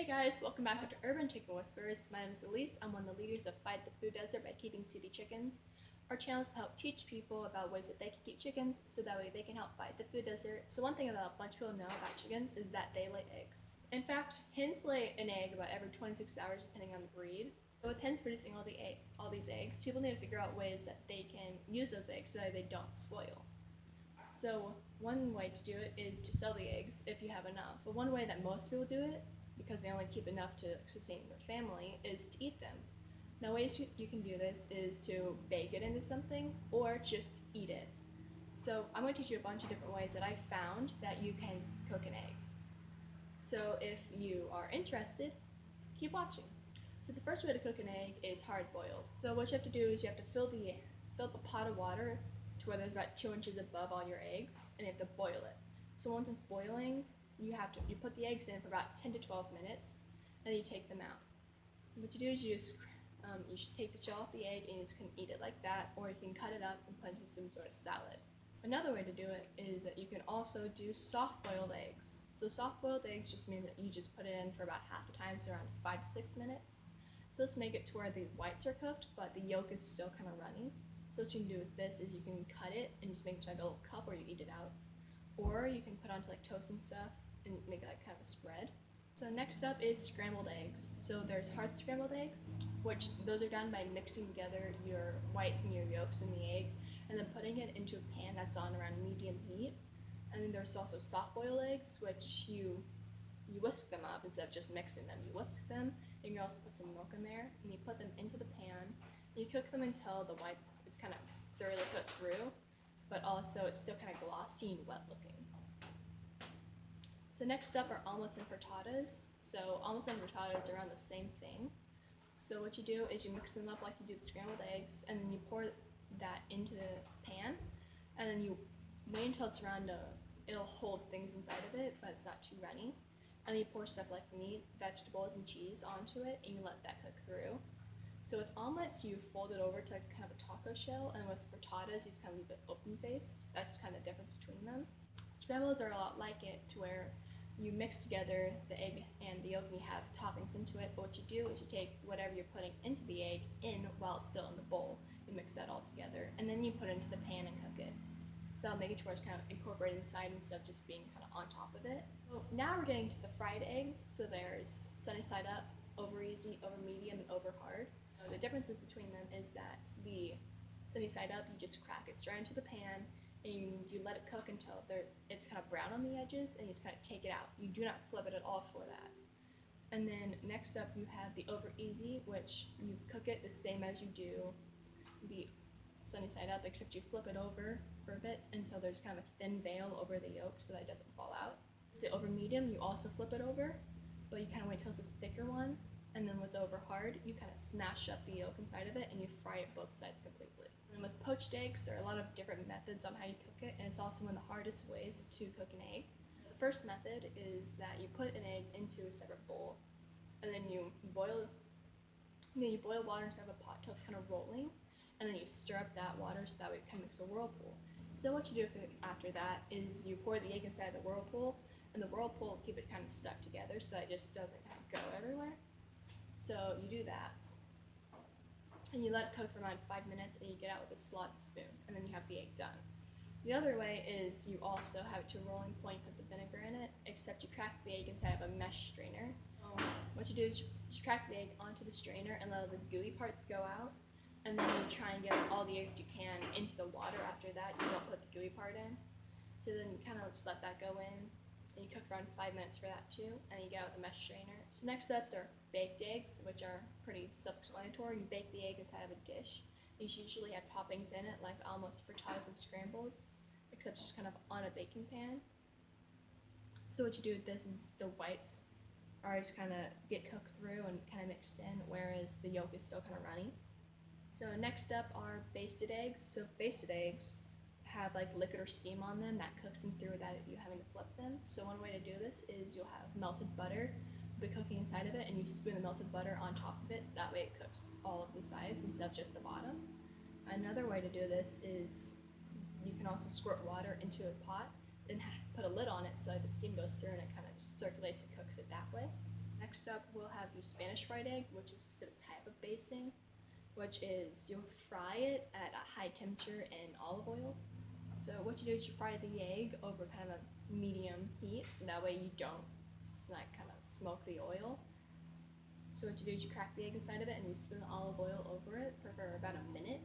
guys, welcome back to Urban Chicken Whispers. My name is Elise. I'm one of the leaders of Fight the Food Desert by Keeping City Chickens. Our channel is to help teach people about ways that they can keep chickens so that way they can help fight the food desert. So one thing that a bunch of people know about chickens is that they lay eggs. In fact, hens lay an egg about every 26 hours depending on the breed. So with hens producing all these eggs, people need to figure out ways that they can use those eggs so that they don't spoil. So one way to do it is to sell the eggs if you have enough. But one way that most people do it, because they only keep enough to sustain their family, is to eat them. Now ways you can do this is to bake it into something or just eat it. So I'm going to teach you a bunch of different ways that I found that you can cook an egg. So if you are interested, keep watching. So the first way to cook an egg is hard boiled. So what you have to do is you have to fill up a pot of water to where there's about 2 inches above all your eggs, and you have to boil it. So once it's boiling, you put the eggs in for about 10 to 12 minutes, and then you take them out. What you do is you should take the shell off the egg and you just can eat it like that, or you can cut it up and put it into some sort of salad. Another way to do it is that you can also do soft-boiled eggs. So soft-boiled eggs just mean that you just put it in for about half the time, so around 5 to 6 minutes. So let's make it to where the whites are cooked, but the yolk is still kind of runny. So what you can do with this is you can cut it and just make it like a little cup where you eat it out. Or you can put onto like toast and stuff and make it like kind of a spread. So next up is scrambled eggs. So there's hard scrambled eggs, which those are done by mixing together your whites and your yolks in the egg and then putting it into a pan that's on around medium heat. And then there's also soft boiled eggs, which you whisk them up instead of just mixing them. You whisk them, and you can also put some milk in there, and you put them into the pan. And you cook them until the white is kind of thoroughly cooked through, but also it's still kind of glossy and wet looking. So next up are omelets and frittatas. So omelets and frittatas are around the same thing. So what you do is you mix them up like you do the scrambled eggs, and then you pour that into the pan, and then you wait until it's around it'll hold things inside of it, but it's not too runny. And then you pour stuff like meat, vegetables, and cheese onto it, and you let that cook through. So with omelets, you fold it over to kind of a taco shell, and with frittatas, you just kind of leave it open-faced. That's kind of the difference between them. Scrambleds are a lot like it, to where you mix together the egg and the yolk, and you have toppings into it. But what you do is you take whatever you're putting into the egg in while it's still in the bowl. You mix that all together, and then you put it into the pan and cook it. So that'll make it to where it's kind of incorporated inside instead of just being kind of on top of it. So now we're getting to the fried eggs. So there's sunny side up, over easy, over medium, and over hard. The differences between them is that the sunny side up, you just crack it straight into the pan, and you let it cook until it's kind of brown on the edges, and you just kind of take it out. You do not flip it at all for that. And then next up you have the over easy, which you cook it the same as you do the sunny side up, except you flip it over for a bit until there's kind of a thin veil over the yolk so that it doesn't fall out. The over medium, you also flip it over, but you kind of wait till it's a thicker one. And then with over hard, you kind of smash up the yolk inside of it and you fry it both sides completely. And with poached eggs, there are a lot of different methods on how you cook it, and it's also one of the hardest ways to cook an egg. The first method is that you put an egg into a separate bowl, and then you boil water inside of a pot till it's kind of rolling, and then you stir up that water so that way it kind of makes a whirlpool. So what you do after that is you pour the egg inside the whirlpool, and the whirlpool will keep it kind of stuck together so that it just doesn't kind of go everywhere. So you do that, and you let it cook for around 5 minutes, and you get out with a slotted spoon, and then you have the egg done. The other way is you also have it to a rolling point, put the vinegar in it, except you crack the egg inside of a mesh strainer. What you do is you crack the egg onto the strainer and let the gooey parts go out, and then you try and get all the eggs you can into the water after that. You don't put the gooey part in. So then you kind of just let that go in, and you cook around 5 minutes for that too, and you get out with the mesh strainer. So next up, there are baked eggs, which are pretty self-explanatory. You bake the egg inside of a dish. These usually have toppings in it, like almost frittatas and scrambles, except just kind of on a baking pan. So what you do with this is the whites are just kind of get cooked through and kind of mixed in, whereas the yolk is still kind of runny. So next up are basted eggs. So basted eggs have like liquid or steam on them that cooks them through without you having to flip them. So one way to do this is you'll have melted butter be cooking inside of it, and you spoon the melted butter on top of it, so that way it cooks all of the sides instead of just the bottom. Another way to do this is you can also squirt water into a pot, then put a lid on it so the steam goes through and it kind of just circulates and cooks it that way. Next up, we'll have the Spanish fried egg, which is a specific type of basting, which is you'll fry it at a high temperature in olive oil. So what you do is you fry the egg over kind of a medium heat, so that way you don't like kind of smoke the oil. So what you do is you crack the egg inside of it and you spin the olive oil over it for about a minute.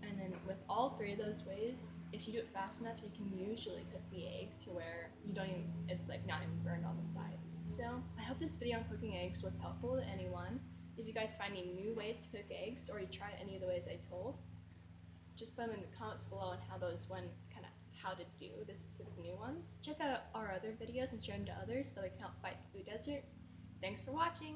And then with all three of those ways, if you do it fast enough, you can usually cook the egg to where you don't even, it's like not even burned on the sides. So I hope this video on cooking eggs was helpful to anyone. If you guys find any new ways to cook eggs or you try any of the ways I told, just put them in the comments below on how those went, kind of how to do the specific new ones. Check out our other videos and share them to others so we can help fight the food desert. Thanks for watching!